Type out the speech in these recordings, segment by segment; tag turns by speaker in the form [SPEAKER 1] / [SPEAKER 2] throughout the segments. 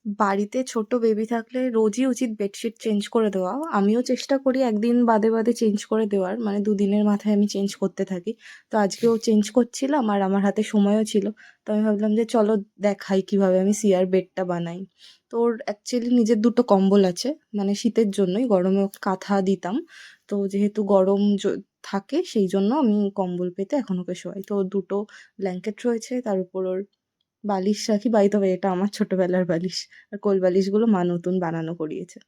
[SPEAKER 1] বাড়িতে ছোট বেবি থাকলে রোজই উচিত বেডশিট চেঞ্জ করে দেওয়া। আমিও চেষ্টা করি একদিন বাদে বাদে চেঞ্জ করে দেওয়ার, মানে দুদিনের মাথায় আমি চেঞ্জ করতে থাকি। তো আজকেও চেঞ্জ করছিলাম আর আমার হাতে সময়ও ছিল। তো আমি ভাবলাম যে চলো দেখাই কিভাবে আমি সিয়ার বেডটা বানাই। তো ওর অ্যাকচুয়ালি নিজের দুটো কম্বল আছে, মানে শীতের জন্যই, গরমে ওকে কাঁথা দিতাম। তো যেহেতু গরম থাকে সেই জন্য আমি কম্বল পেতে এখন ওকে শোয়াই। তো ওর দুটো ব্ল্যাঙ্কেট রয়েছে, তার উপর ওর বালিশ রাখি। বাই দ্য ওয়ে, এটা আমার ছোটবেলার বালিশ। আর কোল বালিশগুলো মা নতুন বানানো করিয়েছে।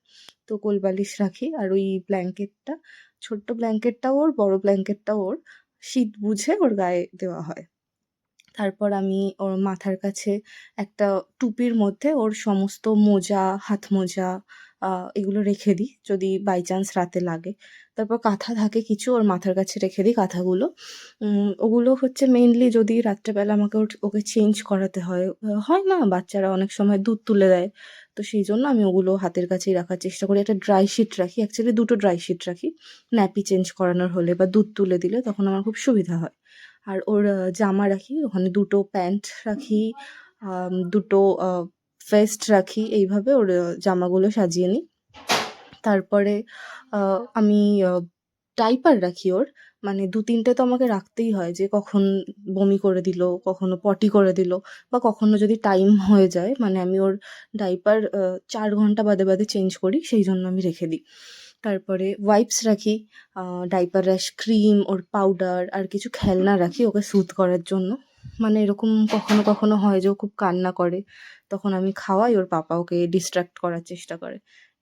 [SPEAKER 1] তো কোল বালিশ রাখি, আর ওই ব্ল্যাঙ্কেটটা, ছোট্ট ব্ল্যাঙ্কেটটা ওর, বড় ব্ল্যাঙ্কেটটা ওর, শীত বুঝে ওর গায়ে দেওয়া হয়। তারপর আমি ওর মাথার কাছে একটা টুপির মধ্যে ওর সমস্ত মোজা, হাত মোজা, এগুলো রেখে দিই যদি বাই চান্স রাতে লাগে। তারপর কাঁথা থাকে কিছু, ওর মাথার কাছে রেখে দিই কাঁথাগুলো। ওগুলো হচ্ছে মেইনলি যদি রাত্রেবেলা আমাকে ওকে চেঞ্জ করাতে হয়। হয় না বাচ্চারা অনেক সময় দুধ তুলে দেয়, তো সেই জন্য আমি ওগুলো হাতের কাছেই রাখার চেষ্টা করি। একটা ড্রাই শিট রাখি, অ্যাকচুয়ালি দুটো ড্রাই শিট রাখি, ন্যাপি চেঞ্জ করানোর হলে বা দুধ তুলে দিলে তখন আমার খুব সুবিধা হয়। আর ওর জামা রাখি, ওখানে দুটো প্যান্ট রাখি, দুটো ভেস্ট রাখি, এইভাবে ওর জামাগুলো সাজিয়ে নিই। তারপরে আমি ডাইপার রাখি ওর, মানে দু তিনটে তো আমাকে রাখতেই হয়, যে কখন বমি করে দিল, কখনো পটি করে দিল, বা কখনো যদি টাইম হয়ে যায়, মানে আমি ওর ডাইপার 4 ঘন্টা বাদে বাদে চেঞ্জ করি, সেই জন্য আমি রেখে দিই। তারপরে ওয়াইপস রাখি, ডাইপার র্যাশ ক্রিম, ওর পাউডার, আর কিছু খেলনা রাখি ওকে স্যুথ করার জন্য। মানে এরকম কখনো কখনো হয় যে ও খুব কান্না করে, তখন আমি খাওয়াই, ওর পাপা ওকে ডিস্ট্র্যাক্ট করার চেষ্টা করে।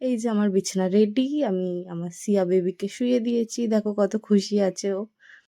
[SPEAKER 1] এই যে আমার বিছানা রেডি, আমি আমার সিয়া বেবিকে শুইয়ে দিয়েছি, দেখো কত খুশি আছে ও।